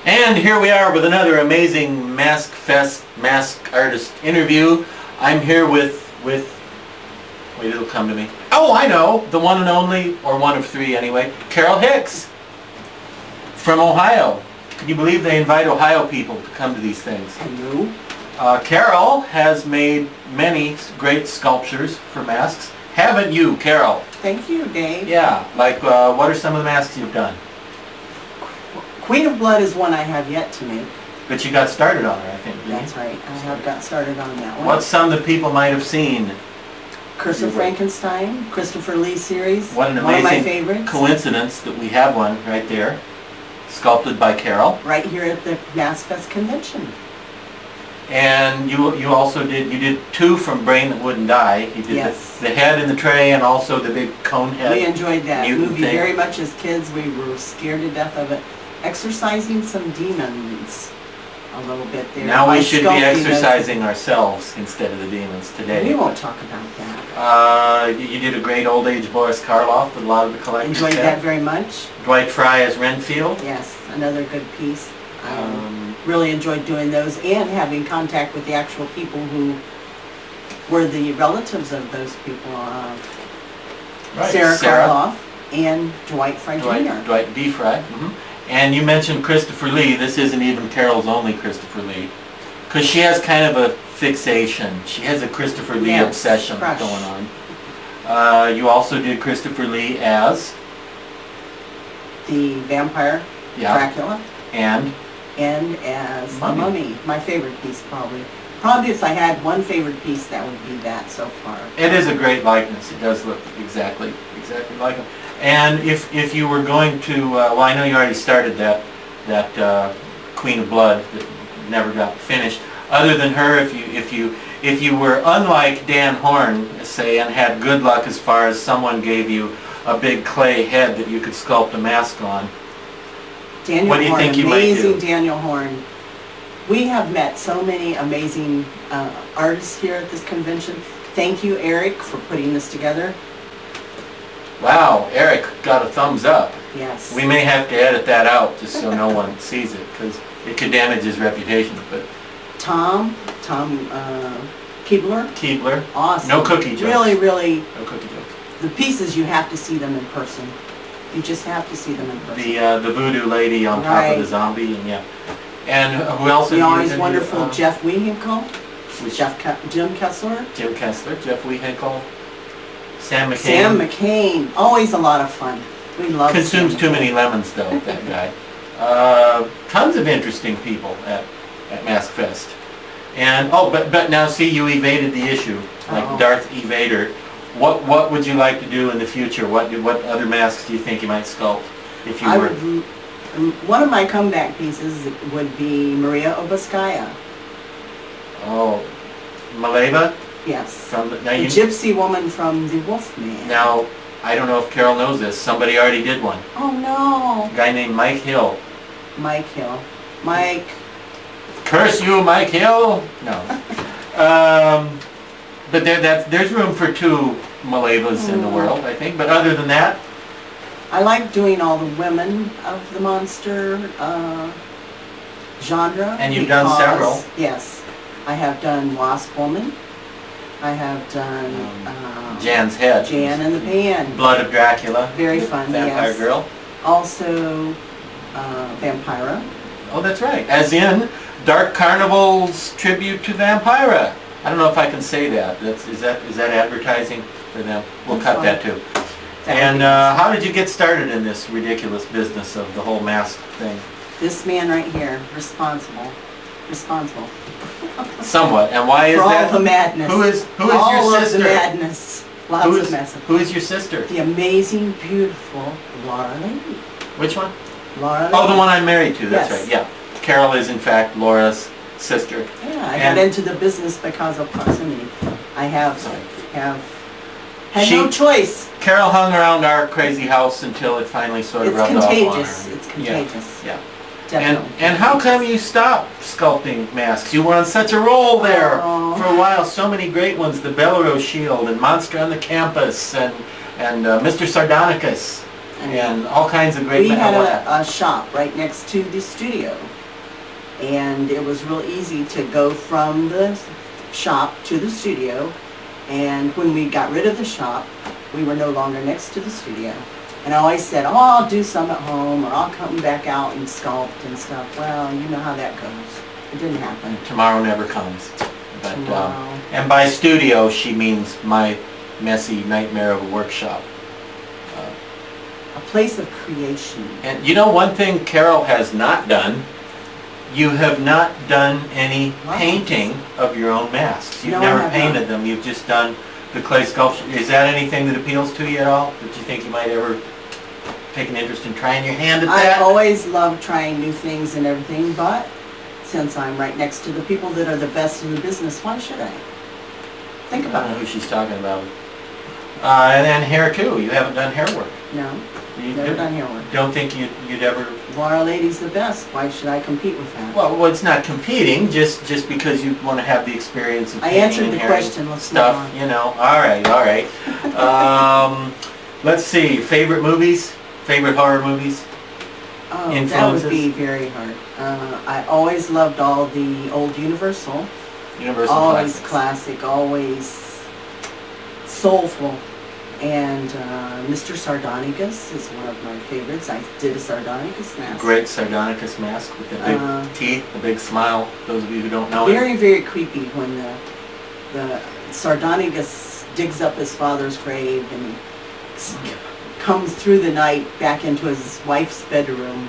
And here we are with another amazing Maskfest mask artist interview. I'm here with wait, it'll come to me. Oh, I know, the one and only, or one of three anyway, Carol Hicks from Ohio. Can you believe they invite Ohio people to come to these things? Hello. Carol has made many great sculptures for masks. Haven't you, Carol? Thank you, Dave. Yeah, like what are some of the masks you've done? Queen of Blood is one I have yet to make. But you got started on her, I think. That's right. I have got started on that one. What's some that people might have seen? Curse of Frankenstein, Christopher Lee series. What an one of my amazing favorites. coincidence that we have one right there, sculpted by Carol. Right here at the Maskfest convention. And you also did two from Brain That Wouldn't Die. You did Yes. the head in the tray and also the big cone head. We enjoyed that mutant movie thing. very much as kids. We were scared to death of it. Exorcising some demons a little bit there. Now we by should be sculpting those. exercising ourselves instead of the demons today. We won't talk about that. You did a great old age Boris Karloff with a lot of the collectors. Enjoyed that very much. Dwight Fry as Renfield. Yes, another good piece. Really enjoyed doing those and having contact with the actual people who were the relatives of those people. Right. Sarah Karloff and Dwight Fry Jr. Dwight D. Fry. And you mentioned Christopher Lee. This isn't even Carol's only Christopher Lee, because she has kind of a fixation. She has a Christopher Lee obsession crush going on. You also did Christopher Lee as the vampire Dracula and as the Mummy. My favorite piece, probably. Probably if I had one favorite piece, that would be that so far. It is a great likeness. It does look exactly like him. And if you were going to, well, I know you already started that Queen of Blood that never got finished. Other than her, if you were unlike Dan Horn, say, and had good luck as far as someone gave you a big clay head that you could sculpt a mask on, Daniel what do you Horn, think you might do? amazing Daniel Horn. We have met so many amazing artists here at this convention. Thank you, Eric, for putting this together. Wow, Eric got a thumbs up. Yes. We may have to edit that out just so no one sees it, because it could damage his reputation. But Tom Keebler. Awesome. No cookie jokes. Really. No cookie jokes. The pieces, you have to see them in person. You just have to see them in person. The voodoo lady on top of the zombie, and yeah. And who else? The always wonderful Jeff Wehinkle. Jim Kessler. Jim Kessler, Jeff Wehinkle. Sam McCain. Sam McCain. Always a lot of fun. We love Consumes Sam too McCain. many lemons, though, that guy. Tons of interesting people at Maskfest. And, but now see, you evaded the issue, like Darth Evader. What would you like to do in the future? What other masks do you think you might sculpt if you were? One of my comeback pieces would be Maria Obaskaya. Oh, Maleva? Yes. The gypsy woman from The Wolfman. Now, I don't know if Carol knows this. Somebody already did one. Oh no. A guy named Mike Hill. Mike Hill. Mike. Curse you, Mike Hill! No. But there's room for two Malevas in the world, I think. But other than that, I like doing all the women of the monster genre. And you've done several. Yes. I have done Wasp Woman. I have done Jan's Head. Jan and the Pan. Blood of Dracula. Very fun, Vampire Girl. Also Vampira. Oh, that's right. As in Dark Carnival's tribute to Vampira. I don't know if I can say that. Is that advertising for them? We'll cut that too. And how did you get started in this ridiculous business of the whole mask thing? This man right here, responsible. Somewhat. And why is for that? all the madness. Who is all your sister? Of the madness. Lots of mess. Who is your sister? The amazing, beautiful Laura Lady. Which one? Laura Lady. Oh, the one I'm married to. That's yes. right. Yeah. Carol is in fact Laura's sister. Yeah, I got into the business because of proximity. I have had no choice. Carol hung around our crazy house until it finally sort of rubbed off on her. It's contagious. Yeah. Definitely. And how come you stopped sculpting masks? You were on such a roll there for a while. So many great ones. The Belarus Shield and Monster on the Campus and Mr. Sardonicus. and all kinds of great. We had a shop right next to the studio, and it was real easy to go from the shop to the studio. And when we got rid of the shop, we were no longer next to the studio. And I always said, oh, I'll do some at home, or I'll come back out and sculpt and stuff. Well, you know how that goes. It didn't happen. Tomorrow never comes. But Tomorrow. And by studio, she means my messy nightmare of a workshop. A place of creation. And you know one thing Carol has not done? You have not done any painting of your own masks. You've No, I never have painted not. them. You've just done the clay sculpture. Is that anything that appeals to you at all? That you think you might ever take an interest in trying your hand at I that? always love trying new things and everything, but since I'm right next to the people that are the best in the business, why should I? Think I about don't know it. who she's talking about. And then hair too. You haven't done hair work. No, You never done hair work. don't think you'd ever... Well, Our Lady's the best. Why should I compete with that? Well, it's not competing, just because you want to have the experience of I painting answered and the hair question. Let's move stuff, on. you know. All right. Let's see. Favorite movies? Favorite horror movies? Oh, that Influences? would be very hard. I always loved all the old Universal. Universal Always classics. classic, always soulful. And Mr. Sardonicus is one of my favorites. I did a Sardonicus mask. Great Sardonicus mask with the big teeth, the big smile. Those of you who don't know Very, very creepy when the Sardonicus digs up his father's grave and comes through the night back into his wife's bedroom,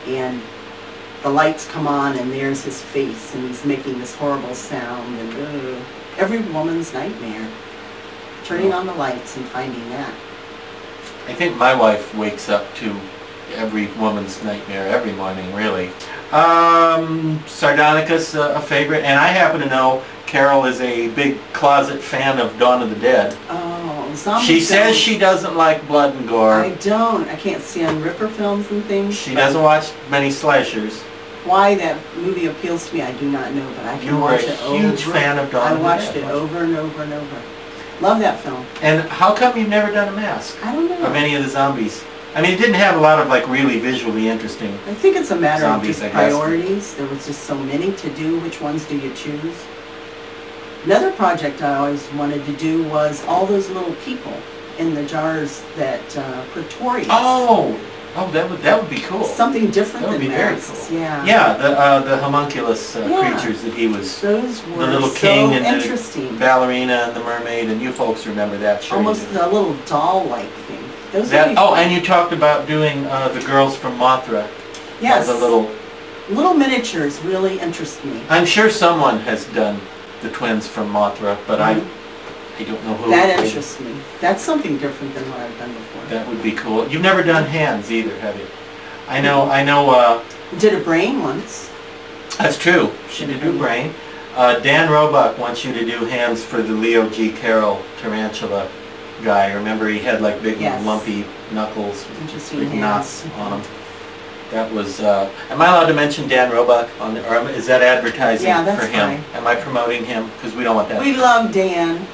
and the lights come on and there's his face and he's making this horrible sound, and every woman's nightmare. Turning on the lights and finding that. I think my wife wakes up to every woman's nightmare every morning, really. Sardonicus, a favorite, and I happen to know Carol is a big closet fan of Dawn of the Dead. Oh, zombie She says films. she doesn't like blood and gore. I don't. I can't stand Ripper films and things. She doesn't watch many slashers. Why that movie appeals to me, I do not know, but I can You were watch a it over. huge fan of Dawn I of the watched Dead, it weren't you? over and over and over. Love that film. And how come you've never done a mask I don't know. of any of the zombies? I mean, it didn't have a lot of like really visually interesting. I think it's a matter Zombies, of I just guess. priorities. There was just so many to do. Which ones do you choose? Another project I always wanted to do was all those little people in the jars that Pretorius. Oh, that would be cool. Something different That would than be very masks. cool. Yeah. Yeah, the homunculus Yeah. creatures that he was, Those were the little so king and interesting. the ballerina and the mermaid, and you folks remember that, sure. Almost you do. a little doll-like thing. Those would That, be oh, fun. and you talked about doing the girls from Mothra. Yes. The little. Little miniatures really interest me. I'm sure someone has done the twins from Mothra, but Mhm. I don't know who. That interests me. That's something different than what I've done before. That would be cool. You've never done hands either, have you? I know. Did a brain once. That's true. She did do brain. Dan Roebuck wants you to do hands for the Leo G. Carroll tarantula guy. Remember, he had like big Yes. lumpy knuckles, Interesting big hands. knots on them. That was. Am I allowed to mention Dan Roebuck on the, or is that advertising Yeah, that's for him? fine. Am I promoting him? Because we don't want that. We love Dan.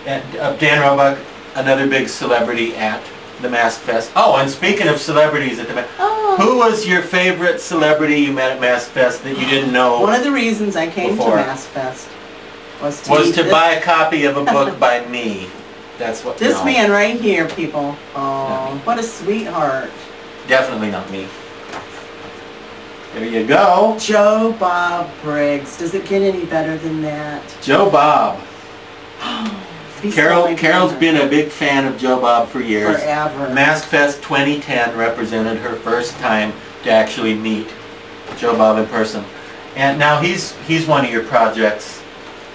And, Dan Roebuck, another big celebrity at the Maskfest. Oh, and speaking of celebrities at the Oh. who was your favorite celebrity you met at Maskfest that you didn't know One of the reasons I came Before. to Maskfest was to, was meet to this, buy a copy of a book by me? That's what. this no, man right here, people. Oh, Not me. what a sweetheart. Definitely not me. There you go. Joe Bob Briggs. Does it get any better than that? Joe Bob. He's still my Carol's favorite. been a big fan of Joe Bob for years. Forever. Maskfest 2010 represented her first time to actually meet Joe Bob in person. And now he's one of your projects,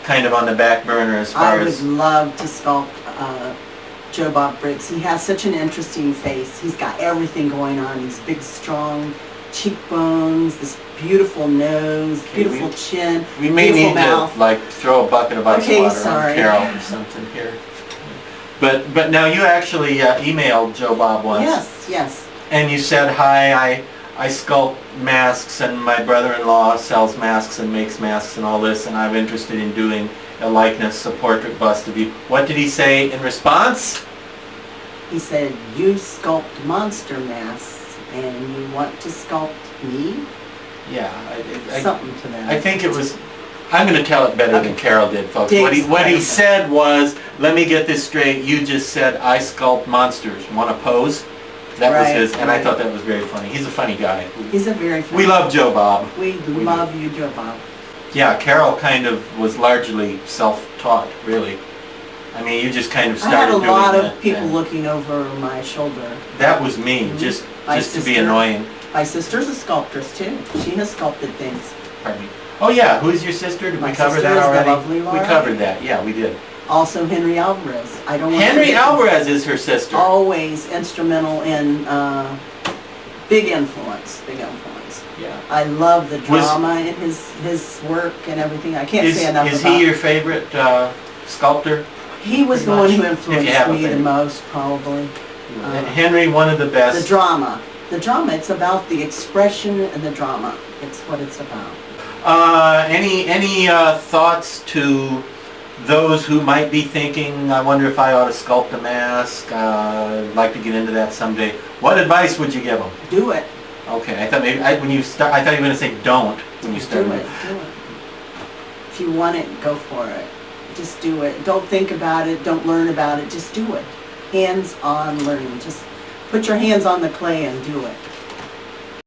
kind of on the back burner as far I would as... love to sculpt Joe Bob Briggs. He has such an interesting face. He's got everything going on. He's big, strong cheekbones, this beautiful nose, Okay, beautiful chin, We may beautiful need mouth. to like throw a bucket of ice Okay, water sorry. on Carol or something here. But now you actually emailed Joe Bob once. Yes, yes. And you said, hi, I sculpt masks and my brother-in-law sells masks and makes masks and all this, and I'm interested in doing a likeness, a portrait bust of you. What did he say in response? he said, "You sculpt monster masks, and you want to sculpt me?" Yeah, Something to that. I think it was, I'm going to tell it better than Carol did, folks. Diggs What he better. said was, let me get this straight, you just said, I sculpt monsters, want to pose? That was Right, his, and I right. thought that was very funny. He's a funny guy. He's a very We love Joe Bob. We do. love you, Joe Bob. Yeah, Carol kind of was largely self-taught, really. I mean, you just kind of I started had a doing lot that, of people and looking over my shoulder. that was me, Mhm. just My to be sister. annoying. My sister's a sculptress too. She has sculpted things. Pardon me. Oh yeah, who's your sister? Did My we cover sister that is the already? lovely We Laura. covered that, yeah, we did. Also Henry Alvarez. I don't want to Henry forget- Alvarez is her sister. Always instrumental in big influence. Big influence. Yeah. I love the Was- drama in his work and everything. I can't say enough Is about. he your favorite sculptor? He was the pretty one who much? If you influenced have a me the favorite. most, probably. Henry, one of the The best. drama. The drama. It's about the expression and the drama. It's what it's about. Any thoughts to those who might be thinking, I wonder if I ought to sculpt a mask? I'd like to get into that someday. What advice would you give them? Do it. Okay, I thought maybe when you start, I thought you were going to say don't when you Do started. it. Do it. If you want it, go for it. Just do it. Don't think about it. Don't learn about it. Just do it. Hands-on learning. Just put your hands on the clay and do it.